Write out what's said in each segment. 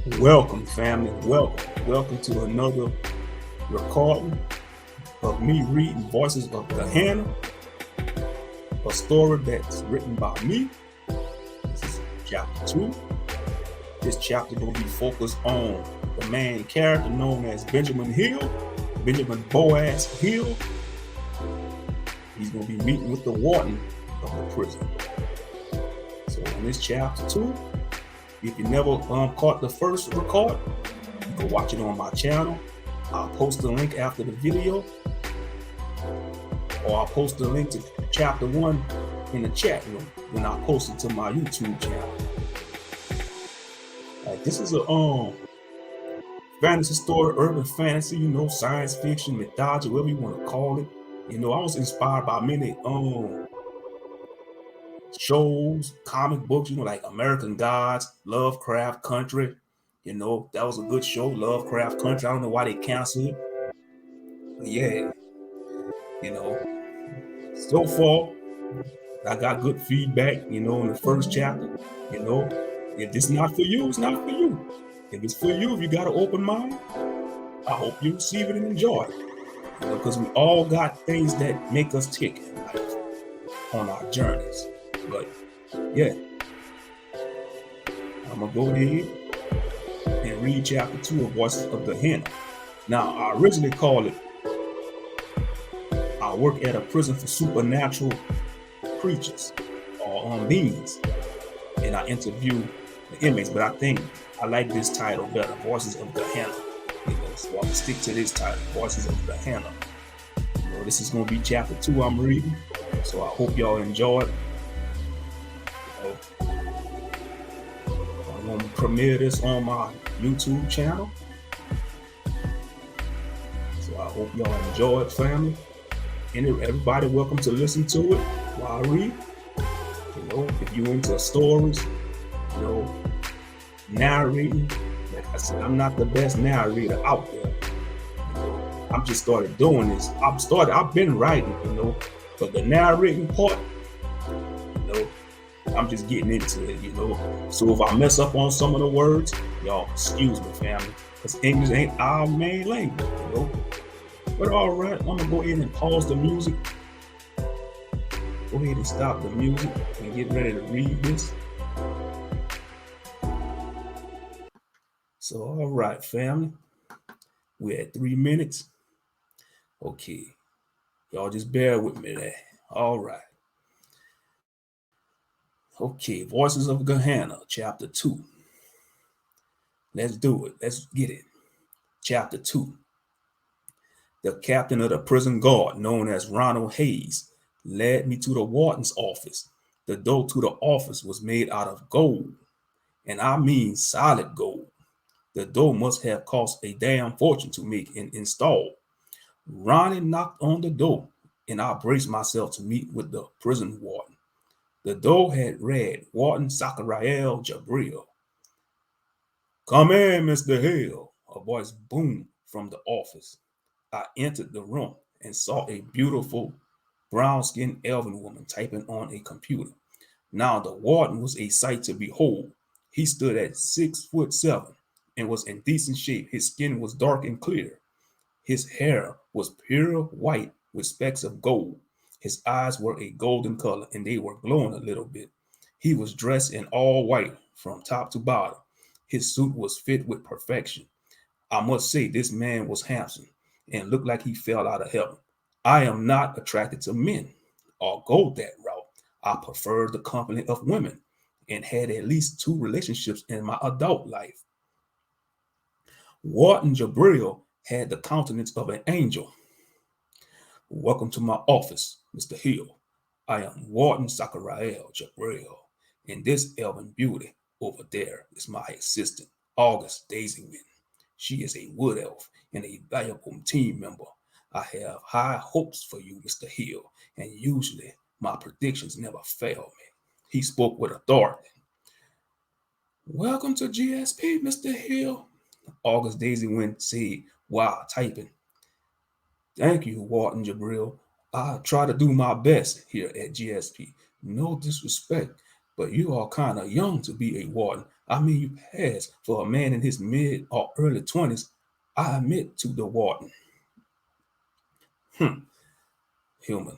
Welcome, family. Welcome to another recording of me reading Voices of Gehenna, a story that's written by me. This is chapter 2. This chapter will be focused on the main character known as Benjamin Boaz Hill. He's going to be meeting with the warden of the prison. So in this chapter 2, if you never caught the first record, you can watch it on my channel. I'll post the link after the video, or I'll post the link to chapter 1 in the chat room when I post it to my YouTube channel. This is a fantasy story, urban fantasy, science fiction, mythology, whatever you want to call it. I was inspired by many shows, comic books, like American Gods, Lovecraft Country. That was a good show, Lovecraft Country. I don't know why they canceled it. But yeah, so far, I got good feedback, in the first chapter. If it's not for you, it's not for you. If it's for you, if you got an open mind, I hope you receive it and enjoy it. Because we all got things that make us tick in life on our journeys. But yeah, I'm gonna go ahead and read chapter 2 of Voices of Gehenna. Now, I originally called it I Work at a Prison for Supernatural Creatures or beings, and I interview the inmates, but I think I like this title better, Voices of Gehenna. So I'm gonna stick to this title, Voices of Gehenna. This is gonna be chapter 2 I'm reading, so I hope y'all enjoy it. I'm gonna premiere this on my YouTube channel, so I hope y'all enjoy it, family. And everybody welcome to listen to it while I read. If you're into stories, narrating, like I said, I'm not the best narrator out there. I'm just started doing this. I've been writing, but the narrating part, I'm just getting into it, So if I mess up on some of the words, y'all excuse me, family, because English ain't our main language, But all right, I'm gonna go ahead and pause the music. Go ahead and stop the music and get ready to read this. So, all right, family, we're at 3 minutes. Okay, y'all just bear with me there. All right. Okay, Voices of Gehenna, chapter 2. Let's do it. Let's get it. Chapter 2. The captain of the prison guard, known as Ronald Hayes, led me to the warden's office. The door to the office was made out of gold, and I mean solid gold. The door must have cost a damn fortune to make and install. Ronnie knocked on the door, and I braced myself to meet with the prison warden. The door had read, Warden Zachariel Jabril. Come in, Mr. Hill, a voice boomed from the office. I entered the room and saw a beautiful brown-skinned elven woman typing on a computer. Now the warden was a sight to behold. He stood at 6'7" and was in decent shape. His skin was dark and clear. His hair was pure white with specks of gold. His eyes were a golden color and they were glowing a little bit. He was dressed in all white from top to bottom. His suit was fit with perfection. I must say this man was handsome and looked like he fell out of heaven. I am not attracted to men or go that route. I prefer the company of women and had at least 2 relationships in my adult life. Warden Jabril had the countenance of an angel. Welcome to my office, Mr. Hill. I am Warden Zachariel Jabril, and this elven beauty over there is my assistant, August Daisywind. She is a wood elf and a valuable team member. I have high hopes for you, Mr. Hill, and usually my predictions never fail me. He spoke with authority. Welcome to GSP, Mr. Hill, August Daisywind said while typing. Thank you, Warden Jabril. I try to do my best here at GSP. No disrespect, but you are kind of young to be a warden. I mean, you pass for a man in his mid or early 20s. I admit to the warden. Human,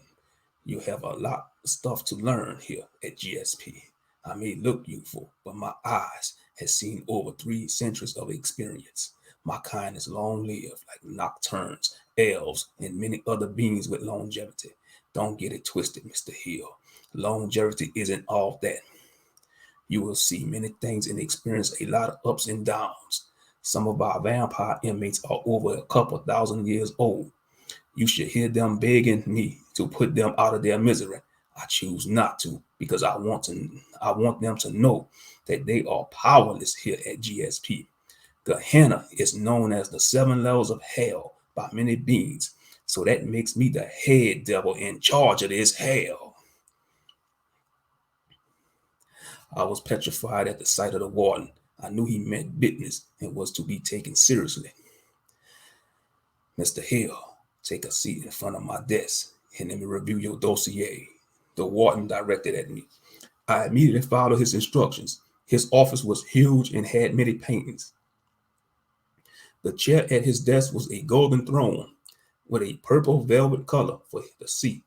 you have a lot of stuff to learn here at GSP. I may look youthful, but my eyes has seen over 3 centuries of experience. My kind is long lived, like nocturnes, elves, and many other beings with longevity. Don't get it twisted, Mr. Hill. Longevity isn't all that. You will see many things and experience a lot of ups and downs. Some of our vampire inmates are over a couple thousand years old. You should hear them begging me to put them out of their misery. I choose not to because I want them to know that they are powerless here at GSP. Gehenna is known as the 7 levels of hell by many beings, so that makes me the head devil in charge of this hell. I was petrified at the sight of the warden. I knew he meant business and was to be taken seriously. Mr. Hill, take a seat in front of my desk and let me review your dossier. The warden directed at me. I immediately followed his instructions. His office was huge and had many paintings. The chair at his desk was a golden throne with a purple velvet color for the seat.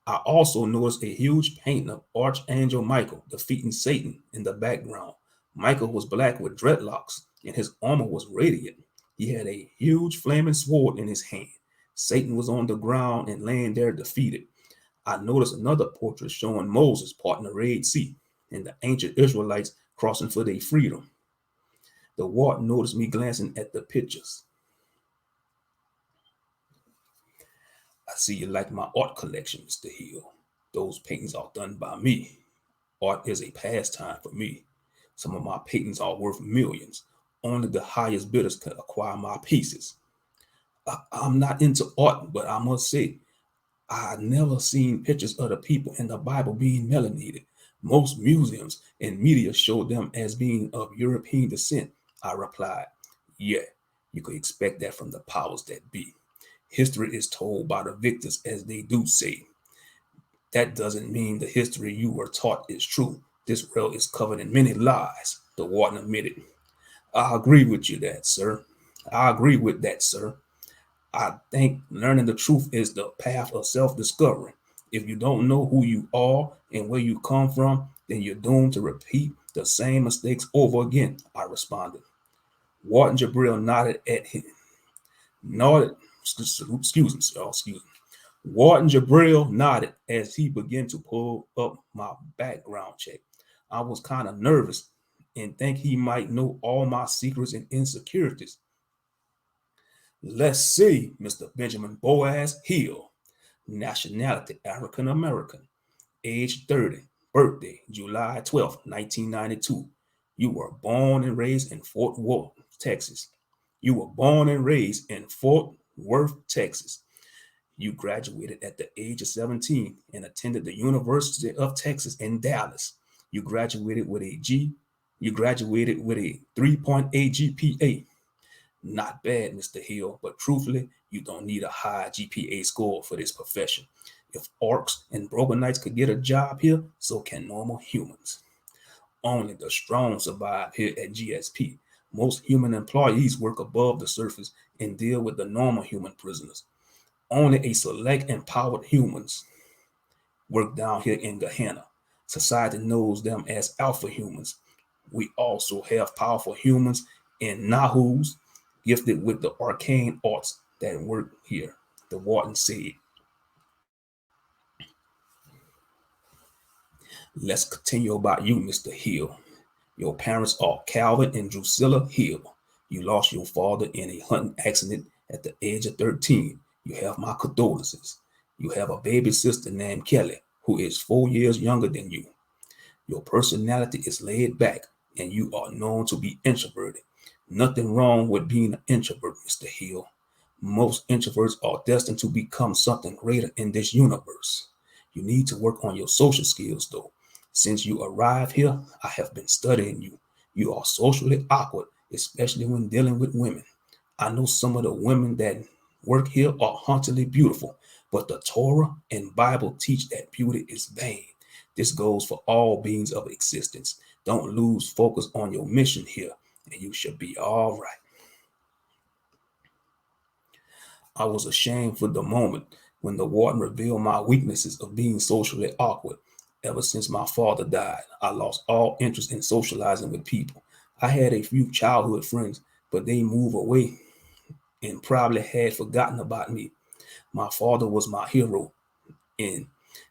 I also noticed a huge painting of Archangel Michael defeating Satan in the background. Michael was black with dreadlocks, and his armor was radiant. He had a huge flaming sword in his hand. Satan was on the ground and laying there defeated. I noticed another portrait showing Moses parting the Red Sea and the ancient Israelites crossing for their freedom. The warden noticed me glancing at the pictures. I see you like my art collection, Mr. Hill. Those paintings are done by me. Art is a pastime for me. Some of my paintings are worth millions. Only the highest bidders can acquire my pieces. I'm not into art, but I must say, I've never seen pictures of the people in the Bible being melanated. Most museums and media show them as being of European descent. I replied, yeah, you could expect that from the powers that be. History is told by the victors, as they do say. That doesn't mean the history you were taught is true. This world is covered in many lies, the warden admitted. I agree with you that, sir. I agree with that, sir. I think learning the truth is the path of self-discovery. If you don't know who you are and where you come from, then you're doomed to repeat the same mistakes over again, I responded. Warden Jabril nodded at him. Excuse me, sir, excuse me. Warden Jabril nodded as he began to pull up my background check. I was kind of nervous and think he might know all my secrets and insecurities. Let's see, Mr. Benjamin Boaz Hill. Nationality, African American. Age 30. Birthday, July 12th, 1992. You were born and raised in Fort Worth, Texas. You were born and raised in Fort Worth, Texas. You graduated at the age of 17 and attended the University of Texas in Dallas. You graduated with a 3.8 GPA. Not bad, Mr. Hill, but truthfully, you don't need a high GPA score for this profession. If orcs and broken knights could get a job here, so can normal humans. Only the strong survive here at GSP. Most human employees work above the surface and deal with the normal human prisoners. Only a select empowered humans work down here in Gehenna. Society knows them as alpha humans. We also have powerful humans in Nahus, gifted with the arcane arts that work here, the warden said. Let's continue about you, Mr. Hill. Your parents are Calvin and Drusilla Hill. You lost your father in a hunting accident at the age of 13. You have my condolences. You have a baby sister named Kelly, who is 4 years younger than you. Your personality is laid back, and you are known to be introverted. Nothing wrong with being an introvert, Mr. Hill. Most introverts are destined to become something greater in this universe. You need to work on your social skills, though. Since you arrived here, I have been studying you. You are socially awkward, especially when dealing with women. I know some of the women that work here are hauntingly beautiful, but the Torah and Bible teach that beauty is vain. This goes for all beings of existence. Don't lose focus on your mission here, and you should be all right. I was ashamed for the moment when the warden revealed my weaknesses of being socially awkward. Ever since my father died, I lost all interest in socializing with people. I had a few childhood friends, but they moved away and probably had forgotten about me. My father was my hero and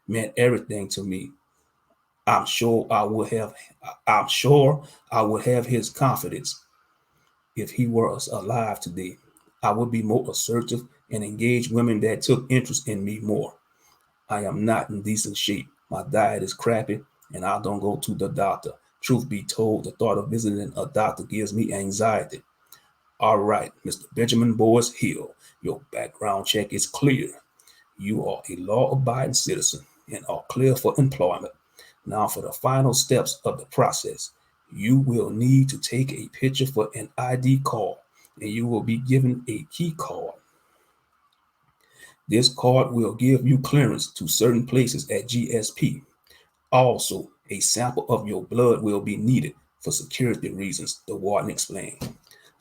meant everything to me. I'm sure I would have I'm sure I would have his confidence if he were alive today. I would be more assertive and engage women that took interest in me more. I am not in decent shape. My diet is crappy and I don't go to the doctor. Truth be told, the thought of visiting a doctor gives me anxiety. All right, Mr. Benjamin Boyce Hill, your background check is clear. You are a law-abiding citizen and are clear for employment. Now for the final steps of the process. You will need to take a picture for an ID card and you will be given a key card. This card will give you clearance to certain places at GSP. Also, a sample of your blood will be needed for security reasons, the warden explained.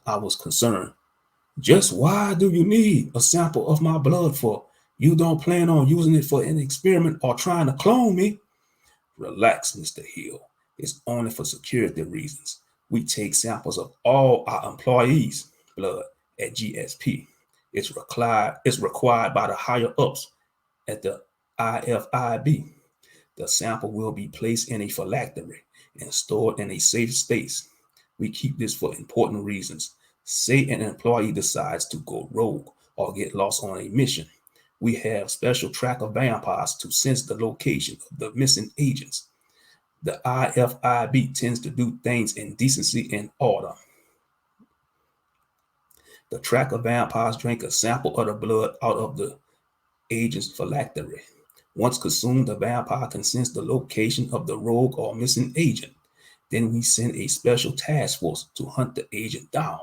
I was concerned. Just why do you need a sample of my blood for? You don't plan on using it for an experiment or trying to clone me? Relax, Mr. Hill. It's only for security reasons. We take samples of all our employees' blood at GSP. It's required by the higher ups at the IFIB. The sample will be placed in a phylactery and stored in a safe space. We keep this for important reasons. Say an employee decides to go rogue or get lost on a mission. We have special tracker vampires to sense the location of the missing agents. The IFIB tends to do things in decency and order. The tracker vampires drink a sample of the blood out of the agent's phylactery. Once consumed, the vampire can sense the location of the rogue or missing agent. Then we send a special task force to hunt the agent down.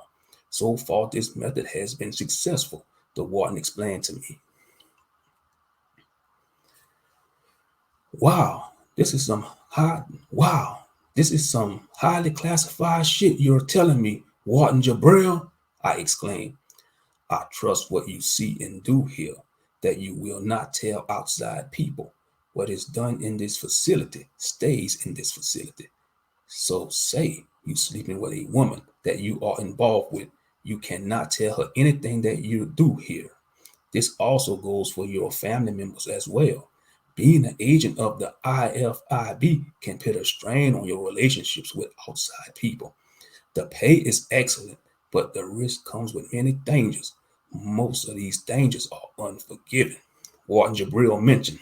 So far, this method has been successful, the warden explained to me. Wow, this is some highly classified shit you're telling me, Warden Jabril, I exclaimed. I trust what you see and do here, that you will not tell outside people. What is done in this facility stays in this facility. So say you sleeping with a woman that you are involved with, you cannot tell her anything that you do here. This also goes for your family members as well. Being an agent of the IFIB can put a strain on your relationships with outside people. The pay is excellent, but the risk comes with many dangers. Most of these dangers are unforgiving. Warden Jabril mentioned.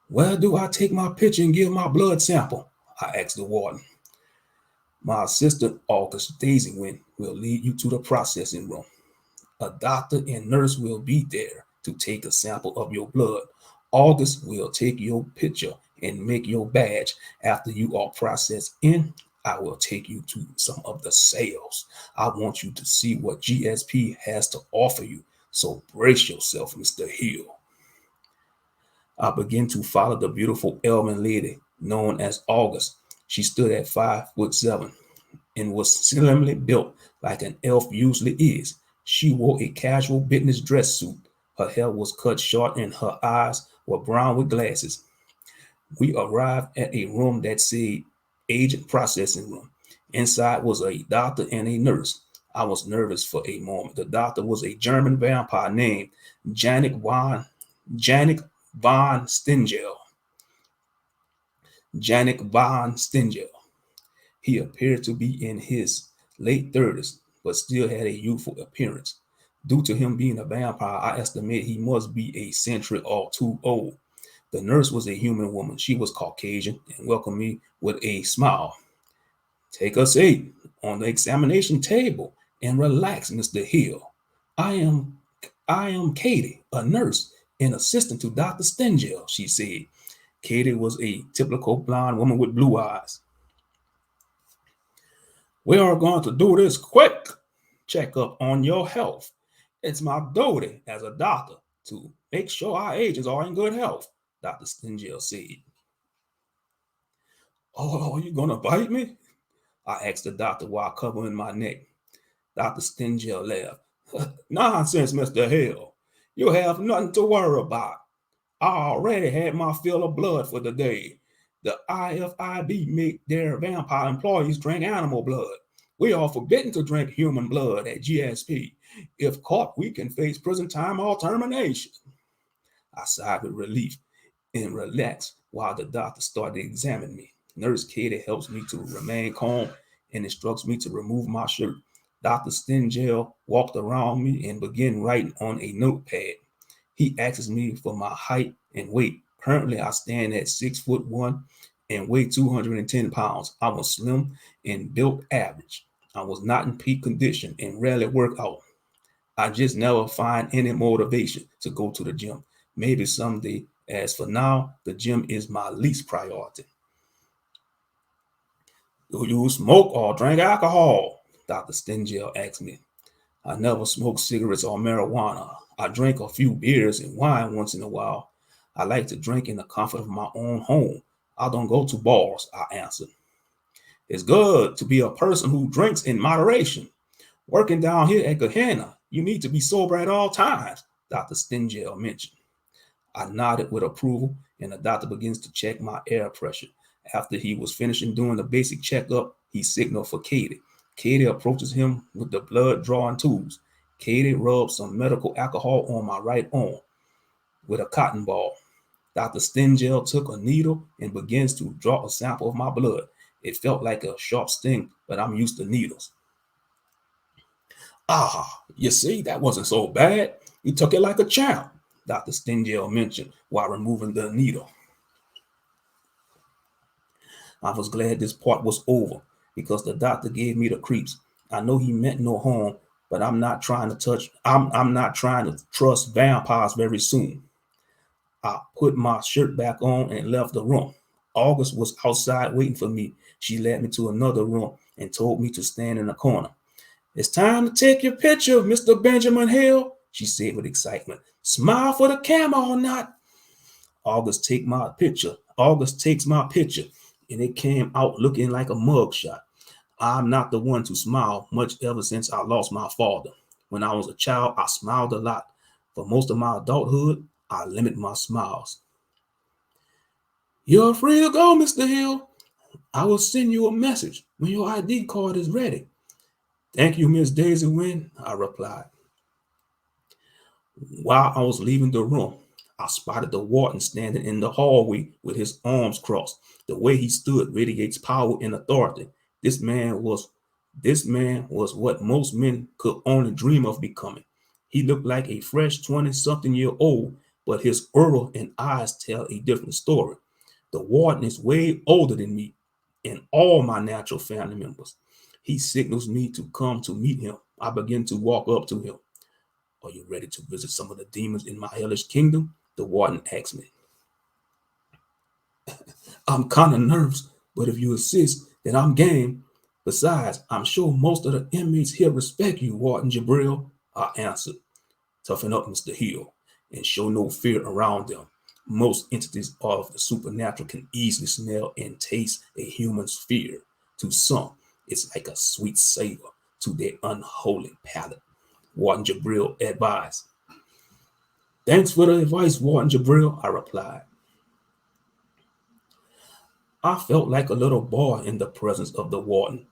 Where do I take my picture and give my blood sample? I asked the warden. My assistant, August Daisy will lead you to the processing room. A doctor and nurse will be there to take a sample of your blood. August will take your picture and make your badge. After you are processed in, I will take you to some of the cells. I want you to see what GSP has to offer you. So brace yourself, Mr. Hill. I began to follow the beautiful elven lady known as August. She stood at 5'7" and was slimly built like an elf usually is. She wore a casual business dress suit. Her hair was cut short and her eyes were brown with glasses. We arrived at a room that said agent processing room. Inside was a doctor and a nurse. I was nervous for a moment. The doctor was a German vampire named Janik von Stingel. Janik von Stingel. He appeared to be in his late 30s, but still had a youthful appearance. Due to him being a vampire, I estimate he must be a century or two old. The nurse was a human woman. She was Caucasian and welcomed me with a smile. Take a seat on the examination table and relax, Mr. Hill. I am Katie, a nurse and assistant to Dr. Stengel, she said. Katie was a typical blonde woman with blue eyes. We are going to do this quick checkup on your health. It's my duty as a doctor to make sure our agents are in good health, Dr. Stengel said. Oh, you gonna bite me? I asked the doctor while covering my neck. Dr. Stingel laughed. Nonsense, Mr. Hill. You have nothing to worry about. I already had my fill of blood for the day. The IFIB make their vampire employees drink animal blood. We are forbidden to drink human blood at GSP. If caught, we can face prison time or termination. I sighed with relief and relaxed while the doctor started to examine me. Nurse Katie helps me to remain calm and instructs me to remove my shirt. Dr. Stingel walked around me and began writing on a notepad. He asks me for my height and weight. Currently, I stand at 6'1" and weigh 210 pounds. I was slim and built average. I was not in peak condition and rarely work out. I just never find any motivation to go to the gym. Maybe someday. As for now, the gym is my least priority. Do you smoke or drink alcohol? Dr. Stingel asked me. I never smoke cigarettes or marijuana. I drink a few beers and wine once in a while. I like to drink in the comfort of my own home. I don't go to bars, I answered. It's good to be a person who drinks in moderation. Working down here at Gehenna, you need to be sober at all times, Dr. Stingel mentioned. I nodded with approval, and the doctor begins to check my air pressure. After he was finishing doing the basic checkup, he signaled for Katie. Katie approaches him with the blood drawing tools. Katie rubs some medical alcohol on my right arm with a cotton ball. Dr. Stingel took a needle and begins to draw a sample of my blood. It felt like a sharp sting, but I'm used to needles. Ah, you see, that wasn't so bad. You took it like a champ, Dr. Stingel mentioned while removing the needle. I was glad this part was over because the doctor gave me the creeps. I know he meant no harm, but I'm not trying to trust vampires very soon. I put my shirt back on and left the room. August was outside waiting for me. She led me to another room and told me to stand in the corner. It's time to take your picture, Mr. Benjamin Hill, she said with excitement. Smile for the camera or not. August takes my picture, and it came out looking like a mugshot. I'm not the one to smile much ever since I lost my father. When I was a child, I smiled a lot. For most of my adulthood, I limit my smiles. You're free to go, Mr. Hill. I will send you a message when your ID card is ready. Thank you, Miss Daisy Wynn, I replied. While I was leaving the room, I spotted the warden standing in the hallway with his arms crossed. The way he stood radiates power and authority. This man was this man was what most men could only dream of becoming. He looked like a fresh 20-something-year-old, but his aura and eyes tell a different story. The warden is way older than me and all my natural family members. He signals me to come to meet him. I begin to walk up to him. Are you ready to visit some of the demons in my hellish kingdom? The warden asked me. I'm kind of nervous, but if you insist, then I'm game. Besides, I'm sure most of the inmates here respect you, Warden Jabril, I answered. Toughen up, Mr. Hill, and show no fear around them. Most entities of the supernatural can easily smell and taste a human's fear. To some, it's like a sweet savor to their unholy palate. Warden Jabril advised. Thanks for the advice, Warden Jabril, I replied. I felt like a little boy in the presence of the warden.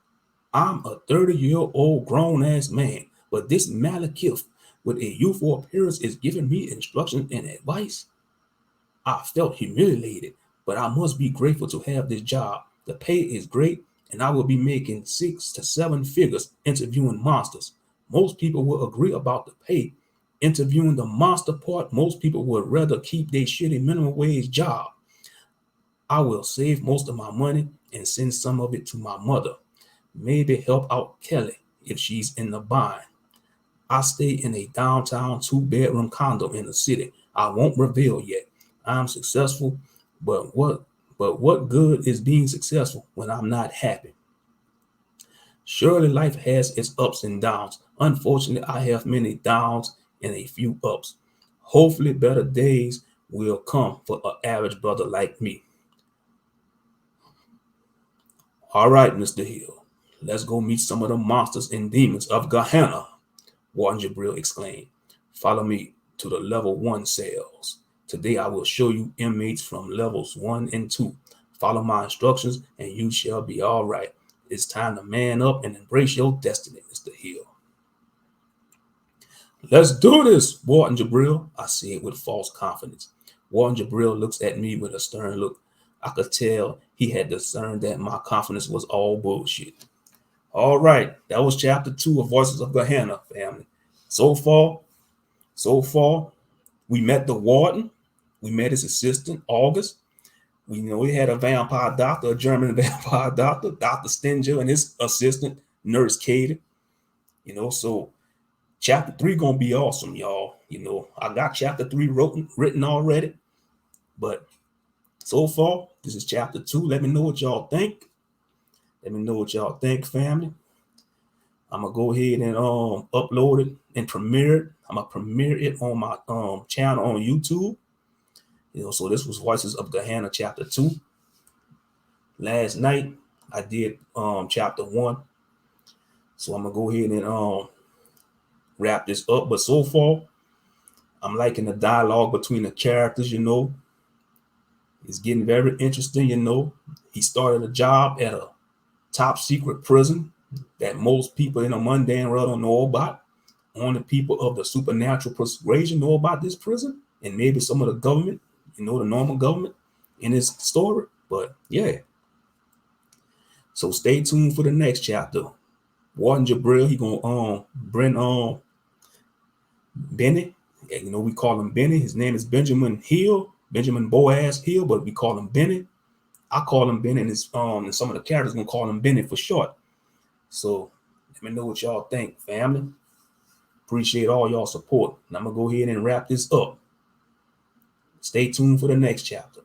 I'm a 30-year-old grown-ass man, but this Malekith with a youthful appearance is giving me instruction and advice. I felt humiliated, but I must be grateful to have this job. The pay is great, and I will be making 6 to 7 figures interviewing monsters. Most people will agree about the pay. Interviewing the monster part, most people would rather keep their shitty minimum wage job. I will save most of my money and send some of it to my mother. Maybe help out Kelly if she's in the bind. I stay in a downtown 2-bedroom condo in the city. I won't reveal yet. I'm successful, but what good is being successful when I'm not happy? Surely life has its ups and downs. Unfortunately, I have many downs and a few ups. Hopefully better days will come for an average brother like me. All right, Mr. Hill, let's go meet some of the monsters and demons of Gehenna, Warden Jabril exclaimed. Follow me to the level 1 cells. Today I will show you inmates from levels 1 and 2. Follow my instructions and you shall be all right. It's time to man up and embrace your destiny, Mr. Hill. Let's do this, Warden Jabril, I said with false confidence. Warden Jabril looks at me with a stern look. I could tell he had discerned that my confidence was all bullshit. All right, that was chapter 2 of Voices of Gehenna, family. So far, we met the warden, we met his assistant, August. We had a vampire doctor, a German vampire doctor, Dr. Stenger, and his assistant, Nurse Katie. So chapter 3 gonna be awesome, y'all. I got chapter 3 written already, but so far, this is chapter 2. Let me know what y'all think. Family. I'm gonna go ahead and upload it and premiere it. I'm gonna premiere it on my channel on YouTube. So this was Voices of Gehenna chapter 2. Last night I did chapter 1. So I'm gonna go ahead and wrap this up. But so far, I'm liking the dialogue between the characters. It's getting very interesting. He started a job at a top secret prison that most people in a mundane world don't know about. Only people of the supernatural persuasion know about this prison, and maybe some of the government, the normal government in this story. But yeah. So stay tuned for the next chapter. Warden Jabril, he gonna bring Benny. We call him Benny. His name is Benjamin Boaz Hill, but we call him Benny. I call him Benny, and some of the characters gonna call him Benny for short. So let me know what y'all think, family. Appreciate all y'all support. And I'm gonna go ahead and wrap this up. Stay tuned for the next chapter.